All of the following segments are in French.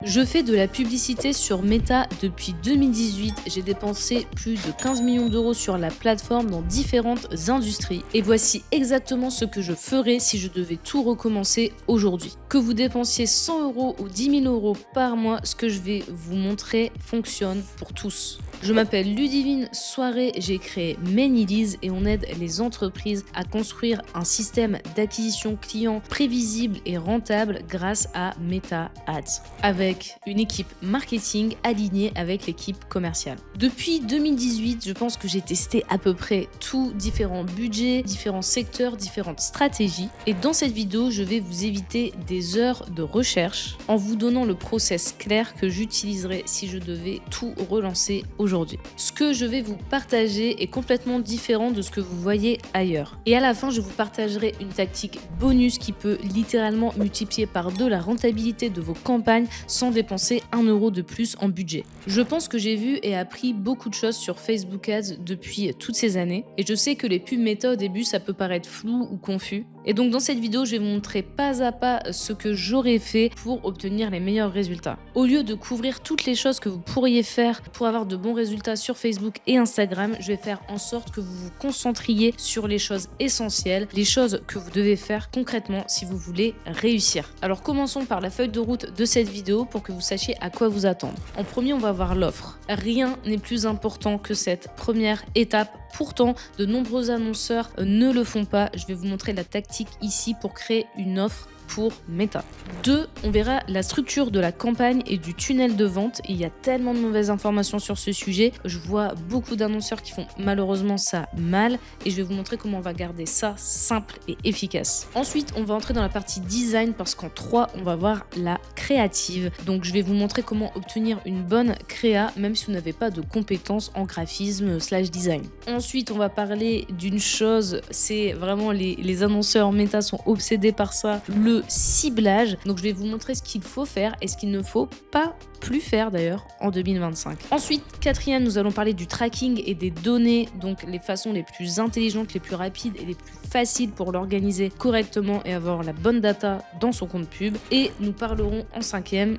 Je fais de la publicité sur Meta depuis 2018. J'ai dépensé plus de 15 millions d'euros sur la plateforme dans différentes industries. Et voici exactement ce que je ferais si je devais tout recommencer aujourd'hui. Que vous dépensiez 100 euros ou 10 000 euros par mois, ce que je vais vous montrer fonctionne pour tous. Je m'appelle Ludivine Soirée, j'ai créé Manyleads et on aide les entreprises à construire un système d'acquisition client prévisible et rentable grâce à Meta Ads, avec une équipe marketing alignée avec l'équipe commerciale. Depuis 2018, je pense que j'ai testé à peu près tous différents budgets, différents secteurs, différentes stratégies. Et dans cette vidéo, je vais vous éviter des heures de recherche en vous donnant le process clair que j'utiliserai si je devais tout relancer aujourd'hui. Ce que je vais vous partager est complètement différent de ce que vous voyez ailleurs. Et à la fin, je vous partagerai une tactique bonus qui peut littéralement multiplier par 2 la rentabilité de vos campagnes sans dépenser 1 euro de plus en budget. Je pense que j'ai vu et appris beaucoup de choses sur Facebook Ads depuis toutes ces années. Et je sais que les pubs méta au début, ça peut paraître flou ou confus. Et donc dans cette vidéo, je vais vous montrer pas à pas ce que j'aurais fait pour obtenir les meilleurs résultats. Au lieu de couvrir toutes les choses que vous pourriez faire pour avoir de bons résultats sur Facebook et Instagram, je vais faire en sorte que vous vous concentriez sur les choses essentielles, les choses que vous devez faire concrètement si vous voulez réussir. Alors commençons par la feuille de route de cette vidéo pour que vous sachiez à quoi vous attendre. En premier, on va voir l'offre. Rien n'est plus important que cette première étape. Pourtant, de nombreux annonceurs ne le font pas. Je vais vous montrer la tactique ici pour créer une offre pour Meta. 2, on verra la structure de la campagne et du tunnel de vente. Il y a tellement de mauvaises informations sur ce sujet. Je vois beaucoup d'annonceurs qui font malheureusement ça mal et je vais vous montrer comment on va garder ça simple et efficace. Ensuite, on va entrer dans la partie design parce qu'en 3, on va voir la créative. Donc, je vais vous montrer comment obtenir une bonne créa même si vous n'avez pas de compétences en graphisme / design. Ensuite, on va parler d'une chose, c'est vraiment les annonceurs Meta sont obsédés par ça, le ciblage. Donc je vais vous montrer ce qu'il faut faire et ce qu'il ne faut pas plus faire d'ailleurs en 2025. Ensuite, 4e, nous allons parler du tracking et des données, donc les façons les plus intelligentes, les plus rapides et les plus faciles pour l'organiser correctement et avoir la bonne data dans son compte pub. Et nous parlerons en 5e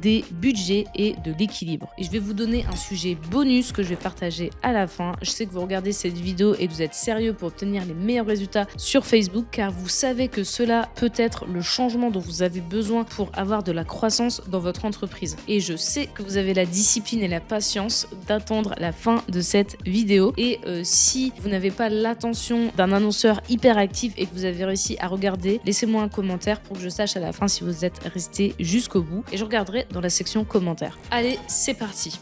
des budgets et de l'équilibre. Et je vais vous donner un sujet bonus que je vais partager à la fin. Je sais que vous regardez cette vidéo et que vous êtes sérieux pour obtenir les meilleurs résultats sur Facebook car vous savez que cela peut être le changement dont vous avez besoin pour avoir de la croissance dans votre entreprise. Et je sais que vous avez la discipline et la patience d'attendre la fin de cette vidéo. Et si vous n'avez pas l'attention d'un annonceur hyper actif et que vous avez réussi à regarder, laissez-moi un commentaire pour que je sache à la fin si vous êtes resté jusqu'au bout. Et je regarderai dans la section commentaires. Allez, c'est parti.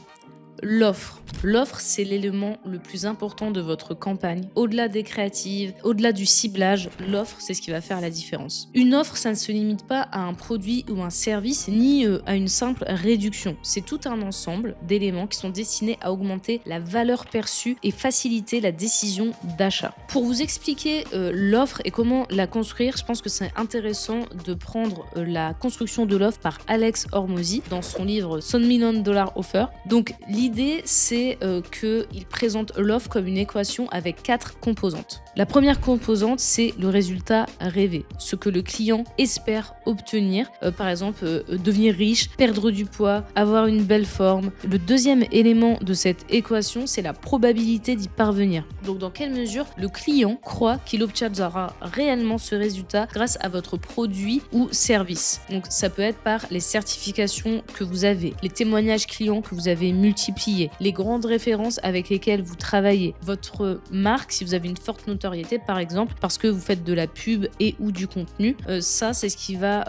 L'offre. L'offre, c'est l'élément le plus important de votre campagne. Au-delà des créatives, au-delà du ciblage, l'offre, c'est ce qui va faire la différence. Une offre, ça ne se limite pas à un produit ou un service, ni à une simple réduction. C'est tout un ensemble d'éléments qui sont destinés à augmenter la valeur perçue et faciliter la décision d'achat. Pour vous expliquer l'offre et comment la construire, je pense que c'est intéressant de prendre la construction de l'offre par Alex Hormozi dans son livre $100 Million Offer. Donc l'idée, c'est qu'il présente l'offre comme une équation avec 4 composantes. La première composante, c'est le résultat rêvé, ce que le client espère obtenir, par exemple devenir riche, perdre du poids, avoir une belle forme. Le deuxième élément de cette équation, c'est la probabilité d'y parvenir. Donc dans quelle mesure le client croit qu'il obtiendra réellement ce résultat grâce à votre produit ou service. Donc ça peut être par les certifications que vous avez, les témoignages clients que vous avez multipliés, les grandes références avec lesquelles vous travaillez, votre marque, si vous avez une forte notoriété par exemple, parce que vous faites de la pub et ou du contenu, ça c'est ce qui va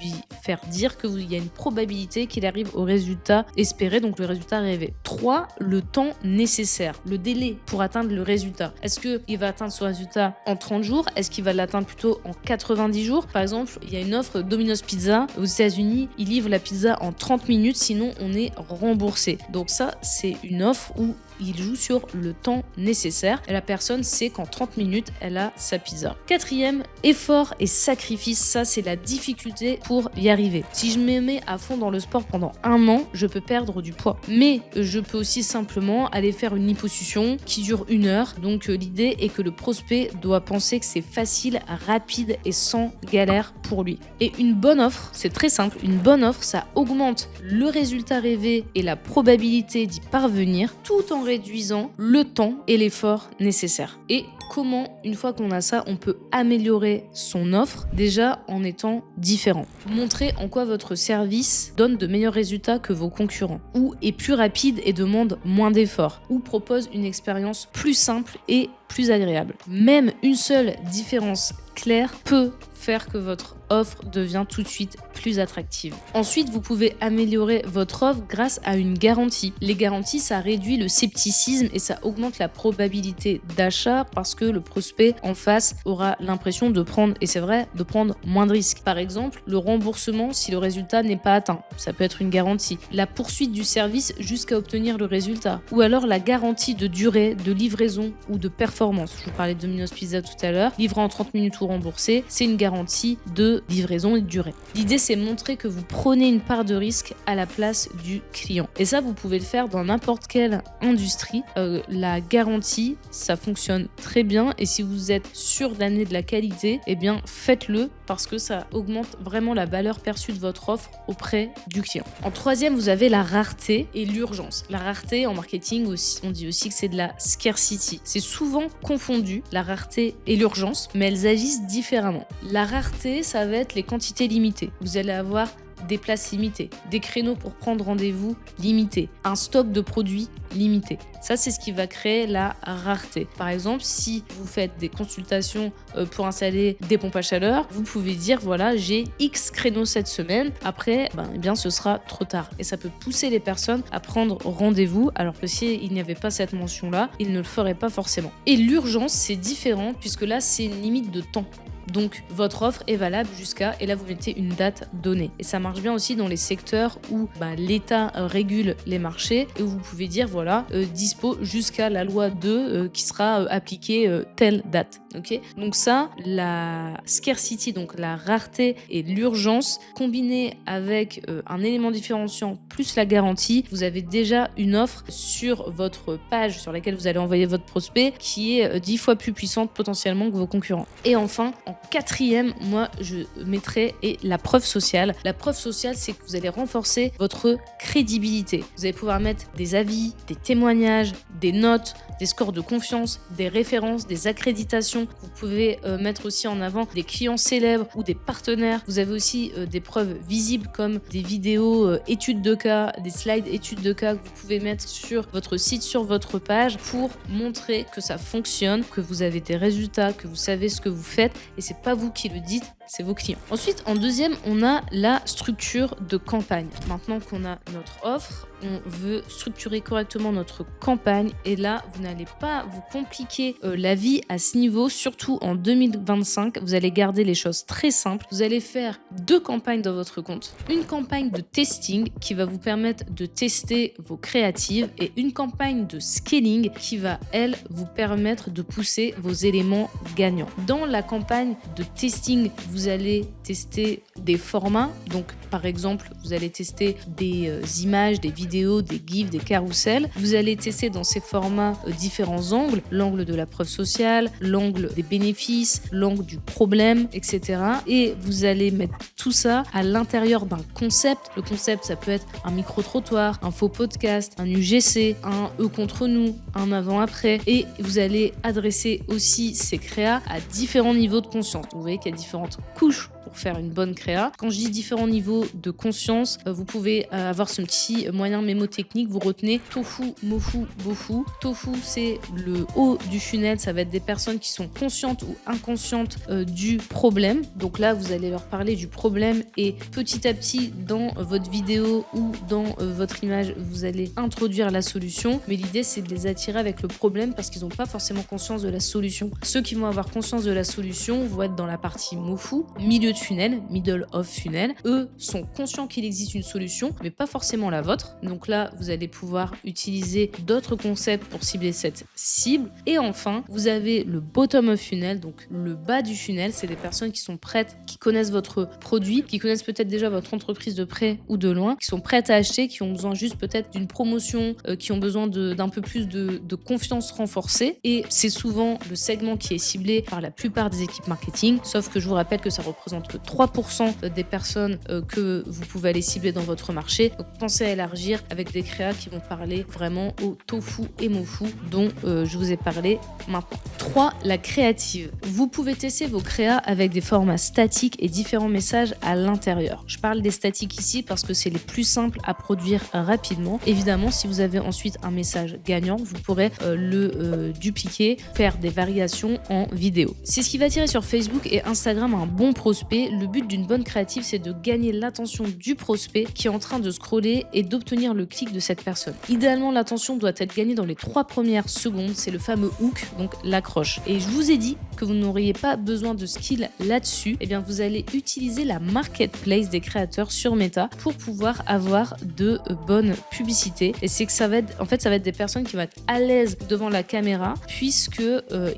lui faire dire qu'il y a une probabilité qu'il arrive au résultat espéré, donc le résultat rêvé. 3, le temps nécessaire, le délai pour atteindre le résultat. Est-ce qu'il va atteindre ce résultat en 30 jours? Est-ce qu'il va l'atteindre plutôt en 90 jours? Par exemple, il y a une offre Domino's Pizza aux États-Unis, ils livrent la pizza en 30 minutes, sinon on est remboursé. Donc ça, c'est une offre où il joue sur le temps nécessaire et la personne sait qu'en 30 minutes, elle a sa pizza. Quatrième, effort et sacrifice, ça c'est la difficulté pour y arriver. Si je me mets à fond dans le sport pendant 1 an, je peux perdre du poids. Mais je peux aussi simplement aller faire une liposuction qui dure 1 heure. Donc l'idée est que le prospect doit penser que c'est facile, rapide et sans galère pour lui. Et une bonne offre, c'est très simple, une bonne offre, ça augmente le résultat rêvé et la probabilité d'y parvenir tout en réduisant le temps et l'effort nécessaires. Et comment, une fois qu'on a ça, on peut améliorer son offre déjà en étant différent. Montrer en quoi votre service donne de meilleurs résultats que vos concurrents, ou est plus rapide et demande moins d'efforts, ou propose une expérience plus simple et plus agréable. Même une seule différence claire peut faire que votre offre devient tout de suite plus attractive. Ensuite, vous pouvez améliorer votre offre grâce à une garantie. Les garanties, ça réduit le scepticisme et ça augmente la probabilité d'achat parce que le prospect en face aura l'impression de prendre, et c'est vrai, de prendre moins de risques. Par exemple, le remboursement si le résultat n'est pas atteint. Ça peut être une garantie. La poursuite du service jusqu'à obtenir le résultat. Ou alors la garantie de durée, de livraison ou de performance. Je vous parlais de Domino's Pizza tout à l'heure. Livré en 30 minutes ou remboursé, c'est une garantie de livraison et de durée. L'idée, c'est montrer que vous prenez une part de risque à la place du client. Et ça, vous pouvez le faire dans n'importe quelle industrie. La garantie, ça fonctionne très bien. Et si vous êtes sûr d'amener de la qualité, eh bien, faites-le parce que ça augmente vraiment la valeur perçue de votre offre auprès du client. En troisième, vous avez la rareté et l'urgence. La rareté, en marketing, aussi, on dit aussi que c'est de la scarcity. C'est souvent confondu, la rareté et l'urgence, mais elles agissent différemment. La rareté, ça va être les quantités limitées. Vous allez avoir des places limitées, des créneaux pour prendre rendez-vous limités, un stock de produits limité. Ça, c'est ce qui va créer la rareté. Par exemple, si vous faites des consultations pour installer des pompes à chaleur, vous pouvez dire, voilà, j'ai X créneaux cette semaine. Après, eh bien, ce sera trop tard. Et ça peut pousser les personnes à prendre rendez-vous, alors que s'il n'y avait pas cette mention-là, ils ne le feraient pas forcément. Et l'urgence, c'est différent, puisque là, c'est une limite de temps. Donc votre offre est valable jusqu'à, et là vous mettez une date donnée. Et ça marche bien aussi dans les secteurs où l'État régule les marchés et où vous pouvez dire voilà, dispo jusqu'à la loi 2 qui sera appliquée telle date. Okay, donc ça, la scarcity, donc la rareté et l'urgence, combinées avec un élément différenciant plus la garantie, vous avez déjà une offre sur votre page sur laquelle vous allez envoyer votre prospect qui est 10 fois plus puissante potentiellement que vos concurrents. Et enfin, en quatrième, moi je mettrais la preuve sociale. La preuve sociale, c'est que vous allez renforcer votre crédibilité. Vous allez pouvoir mettre des avis, des témoignages, des notes, des scores de confiance, des références, des accréditations. Vous pouvez mettre aussi en avant des clients célèbres ou des partenaires. Vous avez aussi des preuves visibles comme des vidéos études de cas, des slides études de cas que vous pouvez mettre sur votre site, sur votre page pour montrer que ça fonctionne, que vous avez des résultats, que vous savez ce que vous faites et c'est pas vous qui le dites, c'est vos clients. Ensuite, en deuxième, on a la structure de campagne. Maintenant qu'on a notre offre, on veut structurer correctement notre campagne et là, vous n'allez pas vous compliquer la vie à ce niveau, surtout en 2025. Vous allez garder les choses très simples. Vous allez faire 2 campagnes dans votre compte. Une campagne de testing qui va vous permettre de tester vos créatives et une campagne de scaling qui va, elle, vous permettre de pousser vos éléments gagnants. Dans la campagne de testing, vous allez tester des formats. Donc, par exemple, vous allez tester des images, des vidéos, des gifs, des carousels. Vous allez tester dans ces formats différents angles, l'angle de la preuve sociale, l'angle des bénéfices, l'angle du problème, etc. Et vous allez mettre tout ça à l'intérieur d'un concept. Le concept, ça peut être un micro-trottoir, un faux podcast, un UGC, un eux contre nous, un avant-après. Et vous allez adresser aussi ces créas à différents niveaux de conscience. Vous voyez qu'il y a différentes couches pour faire une bonne créa. Quand je dis différents niveaux de conscience, vous pouvez avoir ce petit moyen mémotechnique. Vous retenez tofu, mofu, bofu. Tofu, c'est le haut du funnel. Ça va être des personnes qui sont conscientes ou inconscientes du problème. Donc là, vous allez leur parler du problème et petit à petit, dans votre vidéo ou dans votre image, vous allez introduire la solution. Mais l'idée, c'est de les attirer avec le problème parce qu'ils n'ont pas forcément conscience de la solution. Ceux qui vont avoir conscience de la solution vont être dans la partie mofu, milieu de de funnel, middle of funnel. Eux sont conscients qu'il existe une solution, mais pas forcément la vôtre. Donc là, vous allez pouvoir utiliser d'autres concepts pour cibler cette cible. Et enfin, vous avez le bottom of funnel, donc le bas du funnel. C'est des personnes qui sont prêtes, qui connaissent votre produit, qui connaissent peut-être déjà votre entreprise de près ou de loin, qui sont prêtes à acheter, qui ont besoin juste peut-être d'une promotion, qui ont besoin d'un peu plus de confiance renforcée. Et c'est souvent le segment qui est ciblé par la plupart des équipes marketing, sauf que je vous rappelle que ça représente que 3% des personnes que vous pouvez aller cibler dans votre marché. Donc pensez à élargir avec des créas qui vont parler vraiment au tofu et mofu dont je vous ai parlé maintenant. 3. La créative. Vous pouvez tester vos créas avec des formats statiques et différents messages à l'intérieur. Je parle des statiques ici parce que c'est les plus simples à produire rapidement. Évidemment, si vous avez ensuite un message gagnant, vous pourrez le dupliquer, faire des variations en vidéo. C'est ce qui va attirer sur Facebook et Instagram un bon prospect. Le but d'une bonne créative, c'est de gagner l'attention du prospect qui est en train de scroller et d'obtenir le clic de cette personne. Idéalement, l'attention doit être gagnée dans les 3 premières secondes. C'est le fameux hook, donc l'accroche. Et je vous ai dit que vous n'auriez pas besoin de skill là-dessus. Eh bien, vous allez utiliser la marketplace des créateurs sur Meta pour pouvoir avoir de bonnes publicités. Et c'est que ça va être des personnes qui vont être à l'aise devant la caméra puisque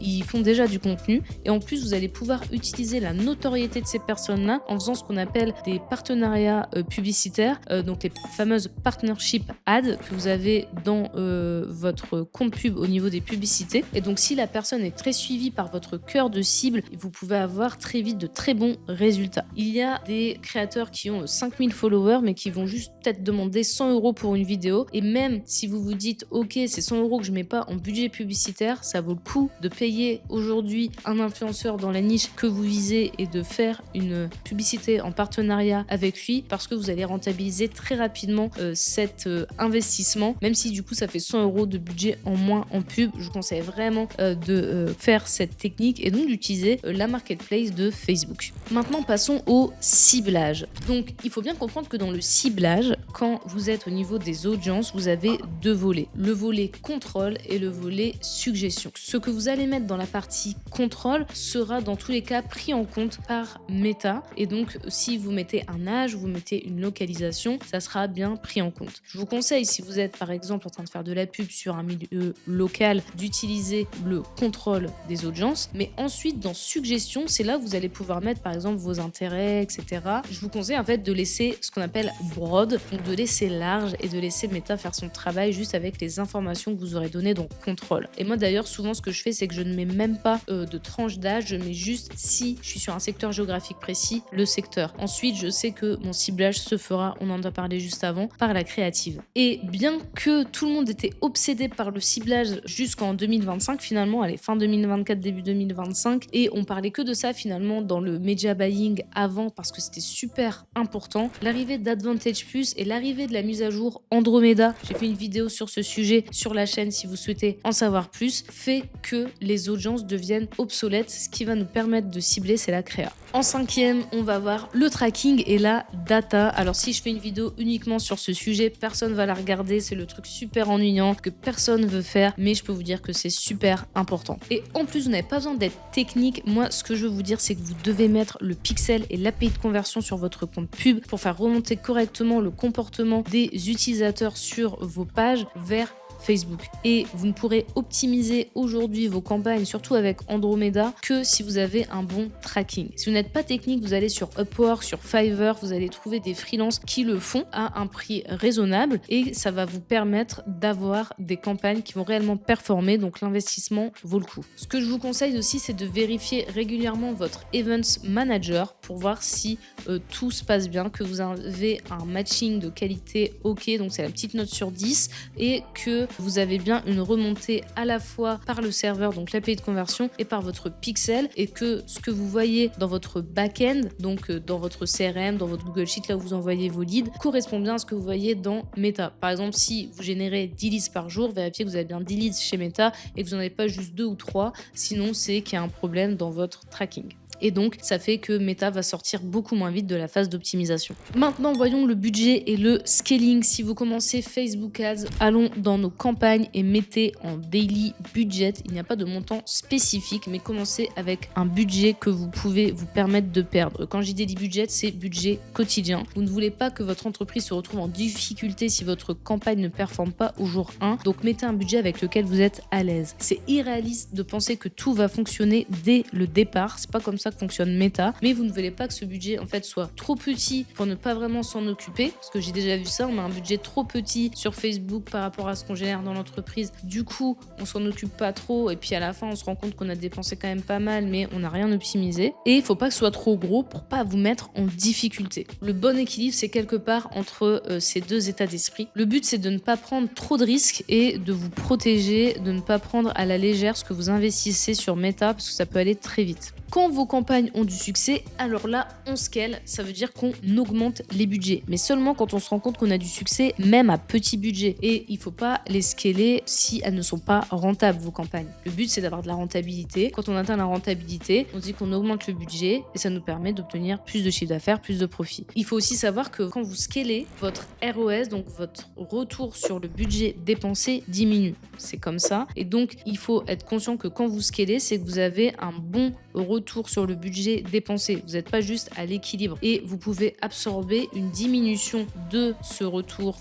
ils font déjà du contenu. Et en plus, vous allez pouvoir utiliser la notoriété de ces personnes-là en faisant ce qu'on appelle des partenariats publicitaires, donc les fameuses partnership ads que vous avez dans votre compte pub au niveau des publicités. Et donc, si la personne est très suivie par votre cœur de cible, vous pouvez avoir très vite de très bons résultats. Il y a des créateurs qui ont 5000 followers, mais qui vont juste peut-être demander 100 € pour une vidéo. Et même si vous vous dites, ok, c'est 100 € que je mets pas en budget publicitaire, ça vaut le coup de payer aujourd'hui un influenceur dans la niche que vous visez et de faire une publicité en partenariat avec lui parce que vous allez rentabiliser très rapidement cet investissement, même si du coup ça fait 100 € de budget en moins en pub. Je vous conseille vraiment de faire cette technique et donc d'utiliser la marketplace de Facebook. Maintenant, passons au ciblage. Donc, il faut bien comprendre que dans le ciblage, quand vous êtes au niveau des audiences, vous avez 2 volets. Le volet contrôle et le volet suggestion. Ce que vous allez mettre dans la partie contrôle sera dans tous les cas pris en compte par Meta. Et donc, si vous mettez un âge, vous mettez une localisation, ça sera bien pris en compte. Je vous conseille, si vous êtes par exemple en train de faire de la pub sur un milieu local, d'utiliser le contrôle des audiences. Mais ensuite, dans suggestion, c'est là où vous allez pouvoir mettre par exemple vos intérêts, etc. Je vous conseille en fait de laisser ce qu'on appelle broad, donc de laisser large et de laisser Meta faire son travail juste avec les informations que vous aurez données dans contrôle. Et moi d'ailleurs, souvent ce que je fais, c'est que je ne mets même pas de tranche d'âge, je mets juste, si je suis sur un secteur géographique précis, le secteur. Ensuite, je sais que mon ciblage se fera, on en a parlé juste avant, par la créative. Et bien que tout le monde était obsédé par le ciblage jusqu'en 2025, finalement, allez, fin 2024, début 2025, et on parlait que de ça finalement dans le media buying avant parce que c'était super important. L'arrivée d'Advantage Plus et l'arrivée de la mise à jour Andromeda, j'ai fait une vidéo sur ce sujet sur la chaîne si vous souhaitez en savoir plus, fait que les audiences deviennent obsolètes. Ce qui va nous permettre de cibler, c'est la créa. En 5e, on va voir le tracking et la data. Alors si je fais une vidéo uniquement sur ce sujet, personne va la regarder, c'est le truc super ennuyant que personne veut faire, mais je peux vous dire que c'est super important. Et en plus, vous n'avez pas besoin d'être technique. Moi, ce que je veux vous dire, c'est que vous devez mettre le pixel et l'API de conversion sur votre compte pub pour faire remonter correctement le comportement des utilisateurs sur vos pages vers Facebook. Et vous ne pourrez optimiser aujourd'hui vos campagnes, surtout avec Andromeda, que si vous avez un bon tracking. Si vous n'êtes pas technique, vous allez sur Upwork, sur Fiverr, vous allez trouver des freelances qui le font à un prix raisonnable et ça va vous permettre d'avoir des campagnes qui vont réellement performer, donc l'investissement vaut le coup. Ce que je vous conseille aussi, c'est de vérifier régulièrement votre Events Manager pour voir si tout se passe bien, que vous avez un matching de qualité OK, donc c'est la petite note sur 10, et que vous avez bien une remontée à la fois par le serveur, donc l'API de conversion, et par votre pixel, et que ce que vous voyez dans votre back-end, donc dans votre CRM, dans votre Google Sheet, là où vous envoyez vos leads, correspond bien à ce que vous voyez dans Meta. Par exemple, si vous générez 10 leads par jour, vérifiez que vous avez bien 10 leads chez Meta et que vous n'en avez pas juste 2 ou 3, sinon c'est qu'il y a un problème dans votre tracking. et donc ça fait que Meta va sortir beaucoup moins vite de la phase d'optimisation. Maintenant, voyons le budget et le scaling. Si vous commencez Facebook Ads, allons dans nos campagnes et mettez en daily budget. Il n'y a pas de montant spécifique, mais commencez avec un budget que vous pouvez vous permettre de perdre. Quand je dis daily budget, c'est budget quotidien. Vous ne voulez pas que votre entreprise se retrouve en difficulté si votre campagne ne performe pas au jour 1. Donc mettez un budget avec lequel vous êtes à l'aise. C'est irréaliste de penser que tout va fonctionner dès le départ. C'est pas comme ça que fonctionne Meta, mais vous ne voulez pas que ce budget en fait soit trop petit pour ne pas vraiment s'en occuper, parce que j'ai déjà vu ça, on a un budget trop petit sur Facebook par rapport à ce qu'on génère dans l'entreprise. Du coup, on s'en occupe pas trop et puis à la fin, on se rend compte qu'on a dépensé quand même pas mal, mais on n'a rien optimisé. Et il faut pas que ce soit trop gros pour pas vous mettre en difficulté. Le bon équilibre, c'est quelque part entre ces deux états d'esprit. Le but, c'est de ne pas prendre trop de risques et de vous protéger, de ne pas prendre à la légère ce que vous investissez sur Meta, parce que ça peut aller très vite. Quand vos campagnes ont du succès, alors là, on scale, ça veut dire qu'on augmente les budgets. Mais seulement quand on se rend compte qu'on a du succès, même à petit budget. Et il ne faut pas les scaler si elles ne sont pas rentables, vos campagnes. Le but, c'est d'avoir de la rentabilité. Quand on atteint la rentabilité, on dit qu'on augmente le budget et ça nous permet d'obtenir plus de chiffre d'affaires, plus de profit. Il faut aussi savoir que quand vous scalez, votre ROS, donc votre retour sur le budget dépensé, diminue. C'est comme ça. Et donc, il faut être conscient que quand vous scalez, c'est que vous avez un bon retour sur le budget dépensé. Vous n'êtes pas juste à l'équilibre et vous pouvez absorber une diminution de ce retour,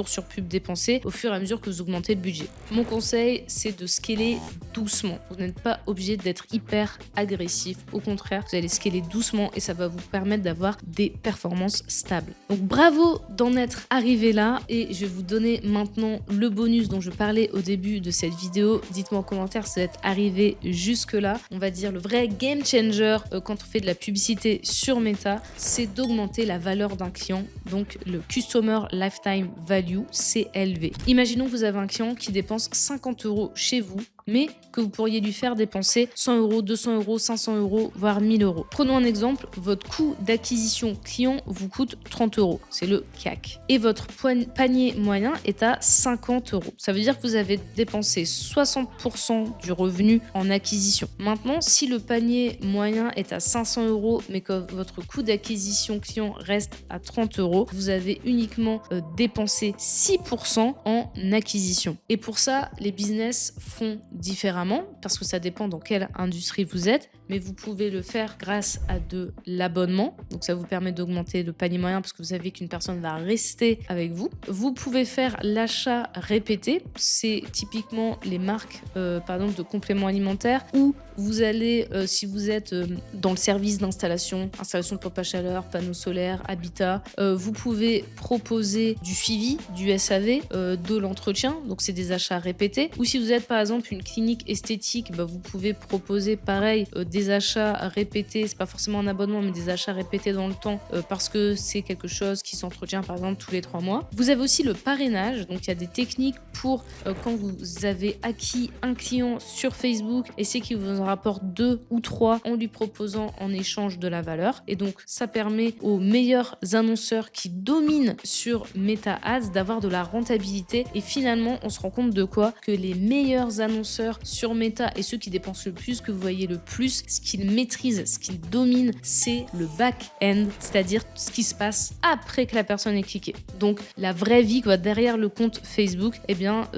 sur pub dépensé au fur et à mesure que vous augmentez le budget. Mon conseil, c'est de scaler doucement. Vous n'êtes pas obligé d'être hyper agressif. Au contraire, vous allez scaler doucement et ça va vous permettre d'avoir des performances stables. Donc bravo d'en être arrivé là et je vais vous donner maintenant le bonus dont je parlais au début de cette vidéo. Dites-moi en commentaire si vous êtes arrivé jusque là. On va dire le vrai game changer quand on fait de la publicité sur Meta, c'est d'augmenter la valeur d'un client, donc le Customer Lifetime Value, CLV. Imaginons que vous avez un client qui dépense 50 € chez vous, mais que vous pourriez lui faire dépenser 100 €, 200 €, 500 €, voire 1000 €. Prenons un exemple, votre coût d'acquisition client vous coûte 30 €, c'est le CAC. Et votre panier moyen est à 50 €. Ça veut dire que vous avez dépensé 60% du revenu en acquisition. Maintenant, si le panier moyen est à 500 €, mais que votre coût d'acquisition client reste à 30 €, vous avez uniquement dépensé 6% en acquisition. Et pour ça, les business font différemment parce que ça dépend dans quelle industrie vous êtes, mais vous pouvez le faire grâce à de l'abonnement. Donc ça vous permet d'augmenter le panier moyen parce que vous savez qu'une personne va rester avec vous. Vous pouvez faire l'achat répété. C'est typiquement les marques par exemple de compléments alimentaires où vous allez, si vous êtes dans le service d'installation, installation de pompe à chaleur, panneaux solaires, habitat, vous pouvez proposer du suivi, du SAV, de l'entretien. Donc c'est des achats répétés. Ou si vous êtes par exemple une clinique esthétique, vous pouvez proposer pareil des achats répétés. C'est pas forcément un abonnement, mais des achats répétés dans le temps parce que c'est quelque chose qui s'entretient par exemple tous les 3 mois. Vous avez aussi le parrainage. Donc il y a des techniques pour quand vous avez acquis un client sur Facebook et c'est qu'il vous en rapporte 2 ou 3 en lui proposant en échange de la valeur. Et donc ça permet aux meilleurs annonceurs qui dominent sur Meta Ads d'avoir de la rentabilité. Et finalement, on se rend compte de quoi? Que les meilleurs annonceurs sur Meta et ceux qui dépensent le plus, que vous voyez le plus, ce qu'ils maîtrisent, ce qu'ils dominent, c'est le back-end, c'est-à-dire ce qui se passe après que la personne ait cliqué. Donc la vraie vie quoi, derrière le compte Facebook,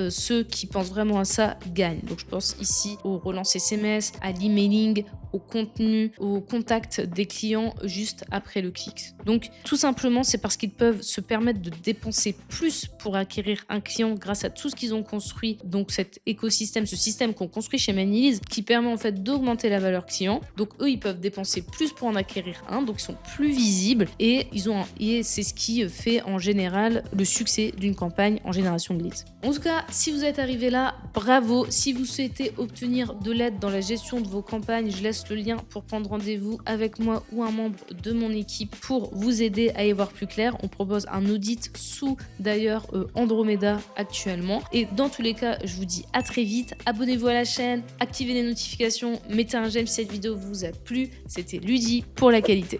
ceux qui pensent vraiment à ça gagnent. Donc je pense ici aux relances SMS, à l'emailing, au contenu, au contact des clients juste après le clic. Donc tout simplement, c'est parce qu'ils peuvent se permettre de dépenser plus pour acquérir un client grâce à tout ce qu'ils ont construit. Donc cet écosystème, ce système qu'on construit chez Moneyliz qui permet en fait d'augmenter la valeur client. Donc eux, ils peuvent dépenser plus pour en acquérir un, donc ils sont plus visibles et c'est ce qui fait en général le succès d'une campagne en génération de leads. En tout cas, si vous êtes arrivé là, bravo. Si vous souhaitez obtenir de l'aide dans la gestion de vos campagnes, je laisse le lien pour prendre rendez-vous avec moi ou un membre de mon équipe pour vous aider à y voir plus clair. On propose un audit sous d'ailleurs Andromeda actuellement. Et dans tous les cas, je vous dis à très vite. Abonnez-vous à la chaîne, activez les notifications, mettez un j'aime si cette vidéo vous a plu. C'était Ludie pour la qualité.